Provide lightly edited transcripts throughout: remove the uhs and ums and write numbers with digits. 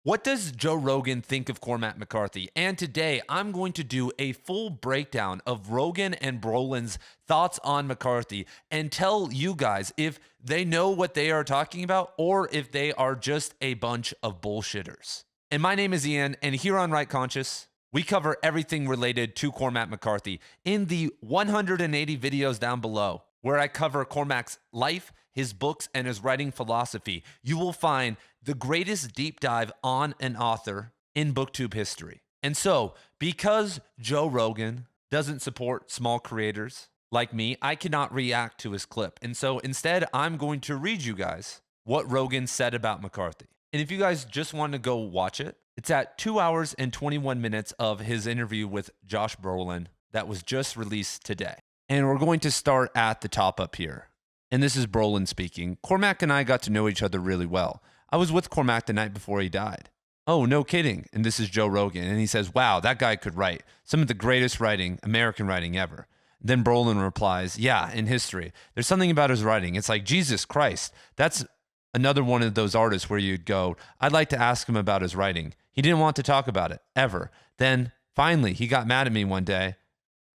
What does Joe Rogan think of Cormac McCarthy? And today I'm going to do a full breakdown of Rogan and Brolin's thoughts on McCarthy and tell you guys if they know what they are talking about or if they are just a bunch of bullshitters. And my name is Ian, and here on Right Conscious, we cover everything related to Cormac McCarthy in the 180 videos down below, where I cover Cormac's life, his books, and his writing philosophy. You will find the greatest deep dive on an author in BookTube history. And so, because Joe Rogan doesn't support small creators like me, I cannot react to his clip. And so instead, I'm going to read you guys what Rogan said about McCarthy. And if you guys just want to go watch it, it's at 2 hours and 21 minutes of his interview with Josh Brolin that was just released today. And we're going to start at the top up here. And this is Brolin speaking. Cormac and I got to know each other really well. I was with Cormac the night before he died. Oh, no kidding. And this is Joe Rogan. And he says, wow, that guy could write some of the greatest writing, American writing ever. Then Brolin replies, yeah, in history. There's something about his writing. It's like, Jesus Christ. That's another one of those artists where you'd go, I'd like to ask him about his writing. He didn't want to talk about it, ever. Then, finally, he got mad at me one day.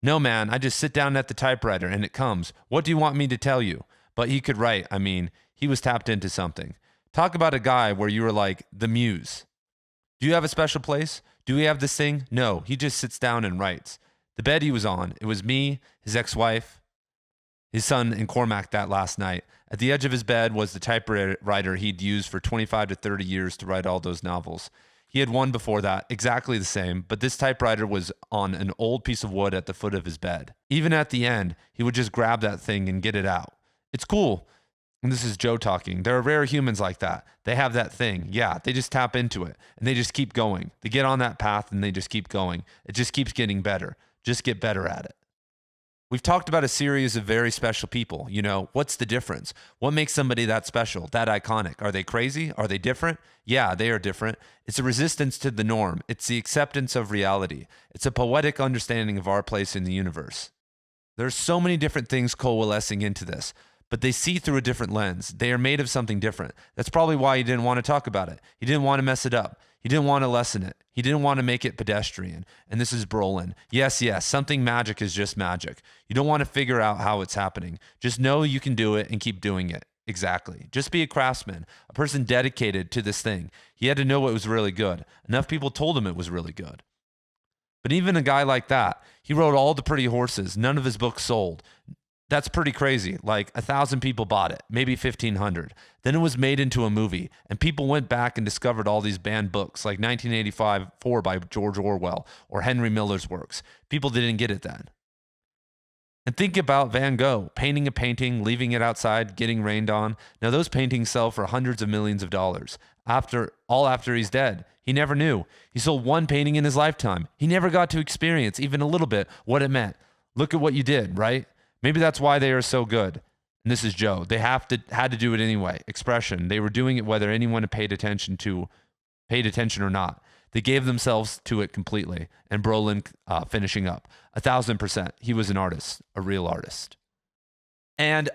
No, man, I just sit down at the typewriter and it comes. What do you want me to tell you? But he could write. I mean, he was tapped into something. Talk about a guy where you were like the muse. Do you have a special place? Do we have this thing? No, he just sits down and writes. The bed he was on, it was me, his ex-wife, his son, and Cormac that last night. At the edge of his bed was the typewriter he'd used for 25 to 30 years to write all those novels. He had one before that, exactly the same, but this typewriter was on an old piece of wood at the foot of his bed. Even at the end, he would just grab that thing and get it out. It's cool. And this is Joe talking. There are rare humans like that. They have that thing. Yeah, they just tap into it and they just keep going. They get on that path and they just keep going. It just keeps getting better. Just get better at it. We've talked about a series of very special people. You know, what's the difference? What makes somebody that special, that iconic? Are they crazy? Are they different? Yeah, they are different. It's a resistance to the norm. It's the acceptance of reality. It's a poetic understanding of our place in the universe. There's so many different things coalescing into this, but they see through a different lens. They are made of something different. That's probably why he didn't want to talk about it. He didn't want to mess it up. He didn't want to lessen it. He didn't want to make it pedestrian. And this is Brolin. Yes, something magic is just magic. You don't want to figure out how it's happening. Just know you can do it and keep doing it. Exactly. Just be a craftsman, a person dedicated to this thing. He had to know it was really good. Enough people told him it was really good. But even a guy like that, he wrote all the pretty horses. None of his books sold. That's pretty crazy. Like 1,000 people bought it, maybe 1,500. Then it was made into a movie, and people went back and discovered all these banned books, like 1985 4 by George Orwell or Henry Miller's works. People didn't get it then. And think about Van Gogh, painting a painting, leaving it outside, getting rained on. Now those paintings sell for hundreds of millions of dollars. After he's dead. He never knew. He sold one painting in his lifetime. He never got to experience even a little bit what it meant. Look at what you did, right? Maybe that's why they are so good. And this is Joe. They had to do it anyway. Expression. They were doing it whether anyone paid attention or not. They gave themselves to it completely. And Brolin finishing up. 1,000%. He was an artist, a real artist. And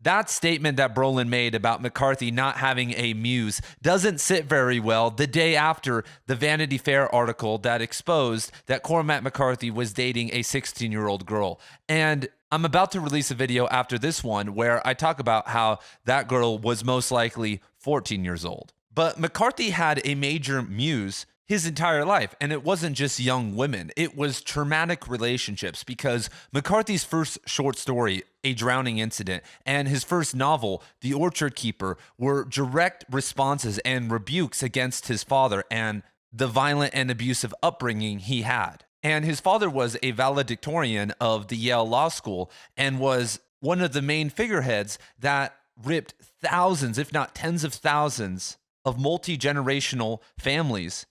that statement that Brolin made about McCarthy not having a muse doesn't sit very well the day after the Vanity Fair article that exposed that Cormac McCarthy was dating a 16-year-old girl. And I'm about to release a video after this one where I talk about how that girl was most likely 14 years old. But McCarthy had a major muse his entire life. And it wasn't just young women. It was traumatic relationships, because McCarthy's first short story, A Drowning Incident, and his first novel, The Orchard Keeper, were direct responses and rebukes against his father and the violent and abusive upbringing he had. And his father was a valedictorian of the Yale Law School and was one of the main figureheads that ripped thousands, if not tens of thousands, of multi-generational families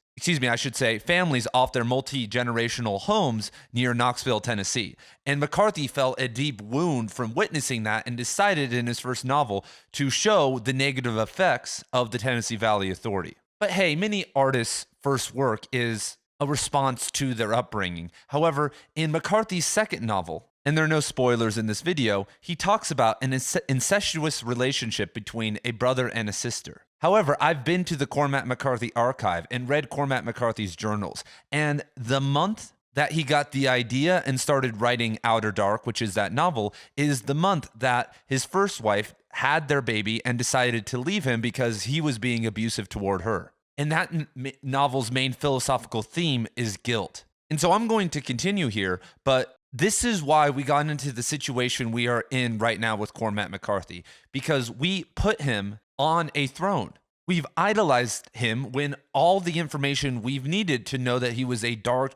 off their multi-generational homes near Knoxville, Tennessee. And McCarthy felt a deep wound from witnessing that and decided in his first novel to show the negative effects of the Tennessee Valley Authority. But hey, many artists' first work is a response to their upbringing. However, in McCarthy's second novel, and there are no spoilers in this video, he talks about an incestuous relationship between a brother and a sister. However, I've been to the Cormac McCarthy archive and read Cormac McCarthy's journals, and the month that he got the idea and started writing Outer Dark, which is that novel, is the month that his first wife had their baby and decided to leave him because he was being abusive toward her. And that novel's main philosophical theme is guilt. And so I'm going to continue here, but this is why we got into the situation we are in right now with Cormac McCarthy, because we put him on a throne. We've idolized him when all the information we've needed to know that he was a dark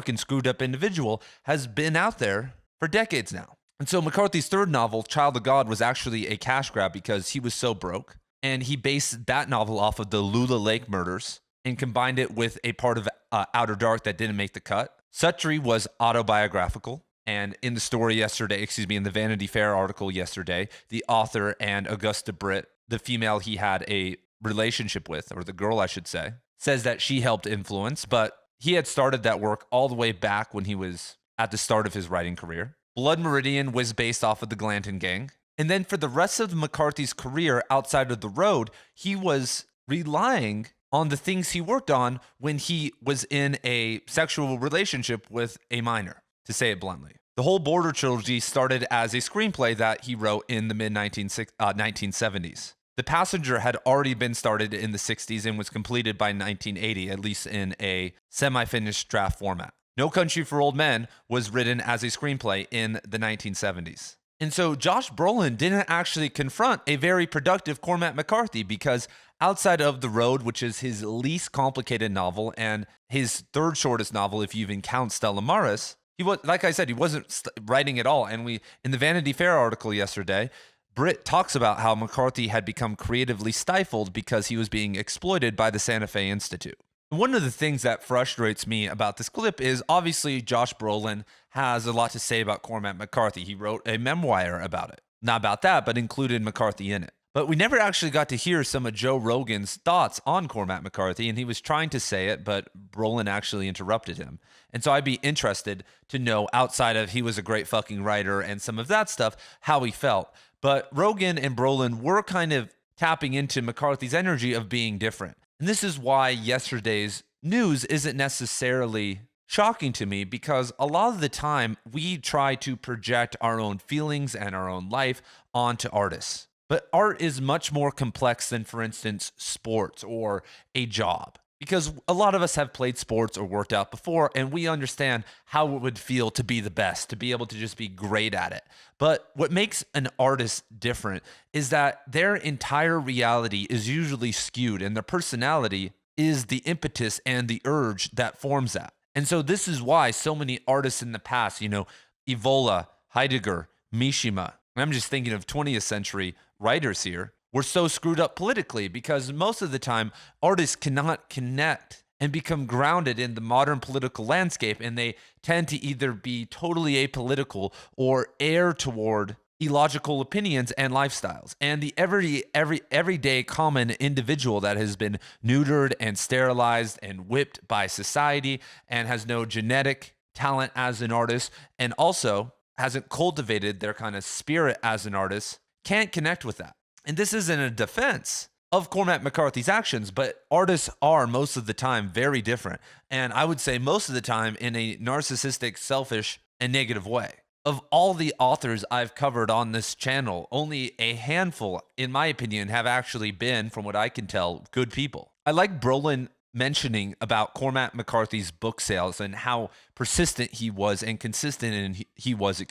and screwed up individual has been out there for decades now. And so McCarthy's third novel, Child of God, was actually a cash grab because he was so broke. And he based that novel off of the Lula Lake murders and combined it with a part of Outer Dark that didn't make the cut. Suttree was autobiographical. And in the story yesterday, in the Vanity Fair article yesterday, the author and Augusta Britt, the female he had a relationship with, or the girl I should say, says that she helped influence, but he had started that work all the way back when he was at the start of his writing career. Blood Meridian was based off of the Glanton Gang. And then for the rest of McCarthy's career outside of the road, he was relying on the things he worked on when he was in a sexual relationship with a minor, to say it bluntly. The whole Border trilogy started as a screenplay that he wrote in the mid-1970s. The Passenger had already been started in the 60s and was completed by 1980, at least in a semi-finished draft format. No Country for Old Men was written as a screenplay in the 1970s. And so Josh Brolin didn't actually confront a very productive Cormac McCarthy because outside of The Road, which is his least complicated novel and his third shortest novel, if you even count Stella Maris, he was, like I said, he wasn't writing at all. And in the Vanity Fair article yesterday, Britt talks about how McCarthy had become creatively stifled because he was being exploited by the Santa Fe Institute. One of the things that frustrates me about this clip is obviously Josh Brolin has a lot to say about Cormac McCarthy. He wrote a memoir about it. Not about that, but included McCarthy in it. But we never actually got to hear some of Joe Rogan's thoughts on Cormac McCarthy, and he was trying to say it, but Brolin actually interrupted him. And so I'd be interested to know, outside of he was a great fucking writer and some of that stuff, how he felt. But Rogan and Brolin were kind of tapping into McCarthy's energy of being different. And this is why yesterday's news isn't necessarily shocking to me, because a lot of the time we try to project our own feelings and our own life onto artists. But art is much more complex than, for instance, sports or a job. Because a lot of us have played sports or worked out before, and we understand how it would feel to be the best, to be able to just be great at it. But what makes an artist different is that their entire reality is usually skewed, and their personality is the impetus and the urge that forms that. And so this is why so many artists in the past, Evola, Heidegger, Mishima, and I'm just thinking of 20th century writers here, we're so screwed up politically because most of the time artists cannot connect and become grounded in the modern political landscape, and they tend to either be totally apolitical or err toward illogical opinions and lifestyles. And the everyday common individual that has been neutered and sterilized and whipped by society and has no genetic talent as an artist and also hasn't cultivated their kind of spirit as an artist can't connect with that. And this isn't a defense of Cormac McCarthy's actions, but artists are most of the time very different. And I would say most of the time in a narcissistic, selfish, and negative way. Of all the authors I've covered on this channel, only a handful, in my opinion, have actually been, from what I can tell, good people. I like Brolin mentioning about Cormac McCarthy's book sales and how persistent he was and consistent he was,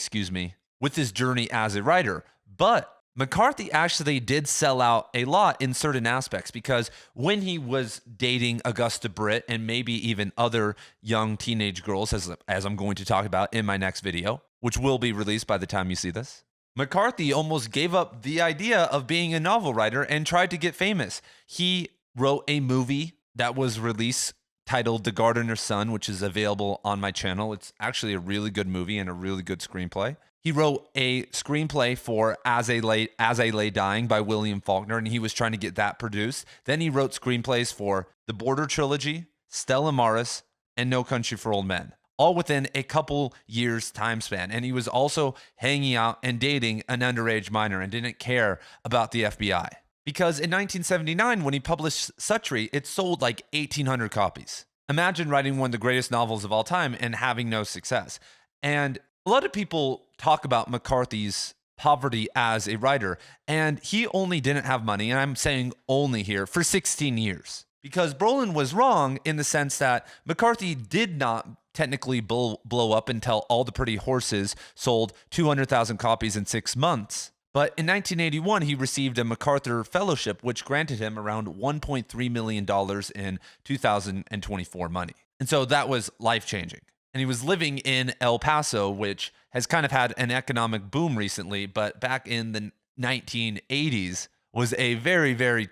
with his journey as a writer. But McCarthy actually did sell out a lot in certain aspects, because when he was dating Augusta Britt and maybe even other young teenage girls, as I'm going to talk about in my next video, which will be released by the time you see this, McCarthy almost gave up the idea of being a novel writer and tried to get famous. He wrote a movie that was released titled The Gardener's Son, which is available on my channel. It's actually a really good movie and a really good screenplay. He wrote a screenplay for As I Lay Dying by William Faulkner, and he was trying to get that produced. Then he wrote screenplays for The Border Trilogy, Stella Maris, and No Country for Old Men. all within a couple years time span. And he was also hanging out and dating an underage minor and didn't care about the FBI. Because in 1979, when he published Suttree, it sold like 1,800 copies. Imagine writing one of the greatest novels of all time and having no success. And a lot of people talk about McCarthy's poverty as a writer, and he only didn't have money, and I'm saying only here, for 16 years. Because Brolin was wrong in the sense that McCarthy did not technically blow up until All the Pretty Horses sold 200,000 copies in 6 months. But in 1981, he received a MacArthur Fellowship, which granted him around $1.3 million in 2024 money. And so that was life-changing. And he was living in El Paso, which has kind of had an economic boom recently, but back in the 1980s was a very, very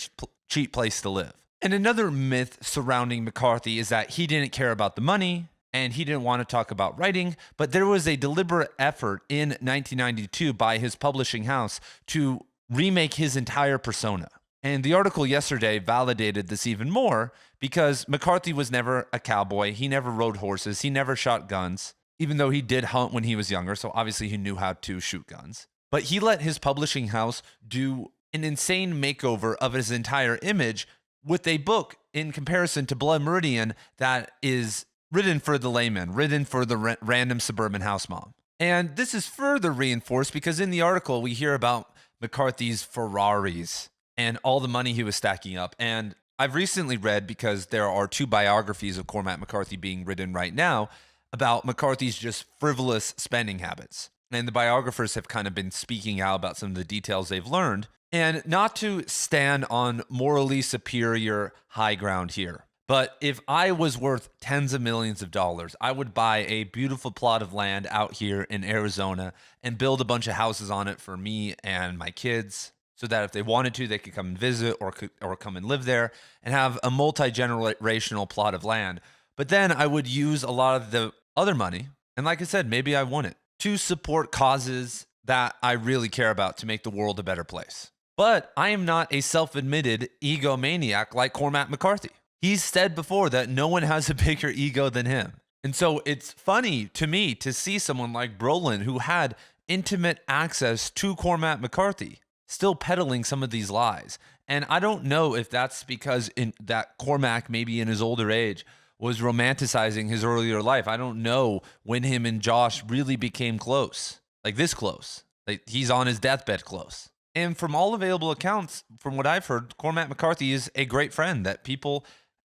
cheap place to live. And another myth surrounding McCarthy is that he didn't care about the money, and he didn't want to talk about writing, but there was a deliberate effort in 1992 by his publishing house to remake his entire persona. And the article yesterday validated this even more because McCarthy was never a cowboy. He never rode horses. He never shot guns, even though he did hunt when he was younger. So obviously he knew how to shoot guns. But he let his publishing house do an insane makeover of his entire image with a book in comparison to Blood Meridian that is written for the layman, written for the random suburban house mom. And this is further reinforced because in the article, we hear about McCarthy's Ferraris and all the money he was stacking up. And I've recently read, because there are 2 biographies of Cormac McCarthy being written right now, about McCarthy's just frivolous spending habits. And the biographers have kind of been speaking out about some of the details they've learned. And not to stand on morally superior high ground here, but if I was worth tens of millions of dollars, I would buy a beautiful plot of land out here in Arizona and build a bunch of houses on it for me and my kids so that if they wanted to, they could come and visit or come and live there and have a multi-generational plot of land. But then I would use a lot of the other money, and like I said, maybe I won it, to support causes that I really care about to make the world a better place. But I am not a self-admitted egomaniac like Cormac McCarthy. He's said before that no one has a bigger ego than him. And so it's funny to me to see someone like Brolin, who had intimate access to Cormac McCarthy, still peddling some of these lies. And I don't know if that's because that Cormac, maybe in his older age, was romanticizing his earlier life. I don't know when him and Josh really became close, like this close. Like he's on his deathbed close. And from all available accounts, from what I've heard, Cormac McCarthy is a great friend, that people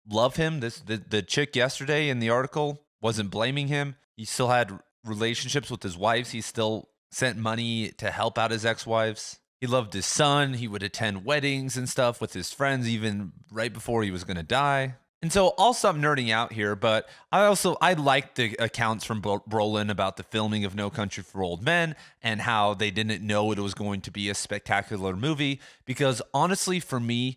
love him. The chick yesterday in the article wasn't blaming him. He still had relationships with his wives. He still sent money to help out his ex-wives. He loved his son. He would attend weddings and stuff with his friends, even right before he was going to die. And so I'll stop nerding out here, but I like the accounts from Brolin about the filming of No Country for Old Men and how they didn't know it was going to be a spectacular movie. Because honestly, for me,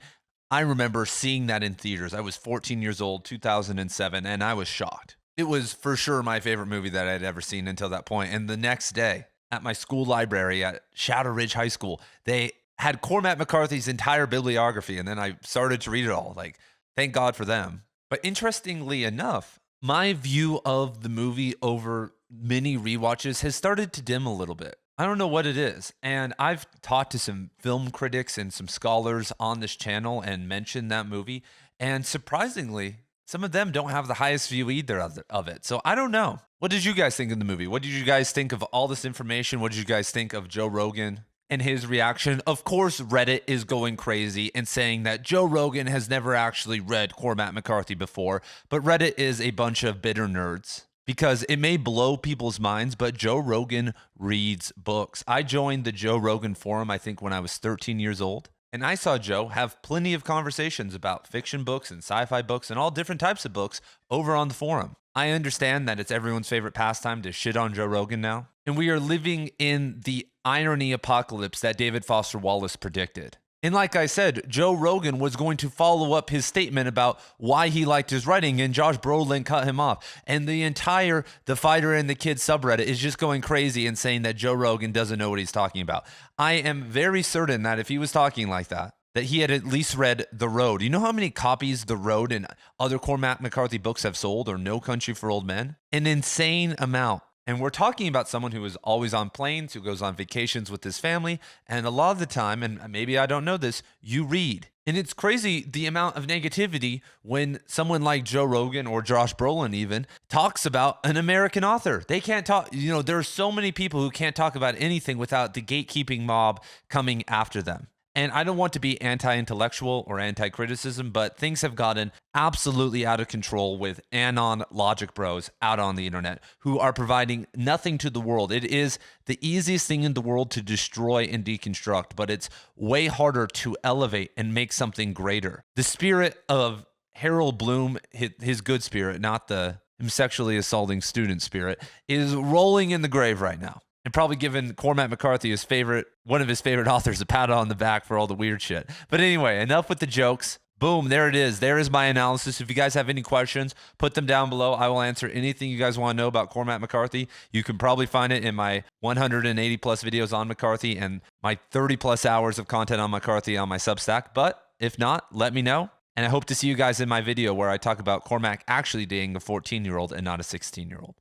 I remember seeing that in theaters. I was 14 years old, 2007, and I was shocked. It was for sure my favorite movie that I'd ever seen until that point. And the next day at my school library at Shadow Ridge High School, they had Cormac McCarthy's entire bibliography. And then I started to read it all. Like, thank God for them. But interestingly enough, my view of the movie over many rewatches has started to dim a little bit. I don't know what it is. And I've talked to some film critics and some scholars on this channel and mentioned that movie. And surprisingly, some of them don't have the highest view either of it. So I don't know. What did you guys think of the movie? What did you guys think of all this information? What did you guys think of Joe Rogan and his reaction? Of course, Reddit is going crazy and saying that Joe Rogan has never actually read Cormac McCarthy before, but Reddit is a bunch of bitter nerds. Because it may blow people's minds, but Joe Rogan reads books. I joined the Joe Rogan forum, I think, when I was 13 years old. And I saw Joe have plenty of conversations about fiction books and sci-fi books and all different types of books over on the forum. I understand that it's everyone's favorite pastime to shit on Joe Rogan now. And we are living in the irony apocalypse that David Foster Wallace predicted. And like I said, Joe Rogan was going to follow up his statement about why he liked his writing, and Josh Brolin cut him off. And the entire The Fighter and the Kid subreddit is just going crazy and saying that Joe Rogan doesn't know what he's talking about. I am very certain that if he was talking like that, that he had at least read The Road. You know how many copies The Road and other Cormac McCarthy books have sold, or No Country for Old Men? An insane amount. And we're talking about someone who is always on planes, who goes on vacations with his family. And a lot of the time, and maybe I don't know this, you read. And it's crazy the amount of negativity when someone like Joe Rogan or Josh Brolin even talks about an American author. They can't talk, there are so many people who can't talk about anything without the gatekeeping mob coming after them. And I don't want to be anti-intellectual or anti-criticism, but things have gotten absolutely out of control with anon logic bros out on the internet who are providing nothing to the world. It is the easiest thing in the world to destroy and deconstruct, but it's way harder to elevate and make something greater. The spirit of Harold Bloom, his good spirit, not the him sexually assaulting student spirit, is rolling in the grave right now. And probably given Cormac McCarthy one of his favorite authors, a pat on the back for all the weird shit. But anyway, enough with the jokes. Boom, there it is. There is my analysis. If you guys have any questions, put them down below. I will answer anything you guys want to know about Cormac McCarthy. You can probably find it in my 180 plus videos on McCarthy and my 30 plus hours of content on McCarthy on my Substack. But if not, let me know. And I hope to see you guys in my video where I talk about Cormac actually dating a 14-year-old and not a 16-year-old.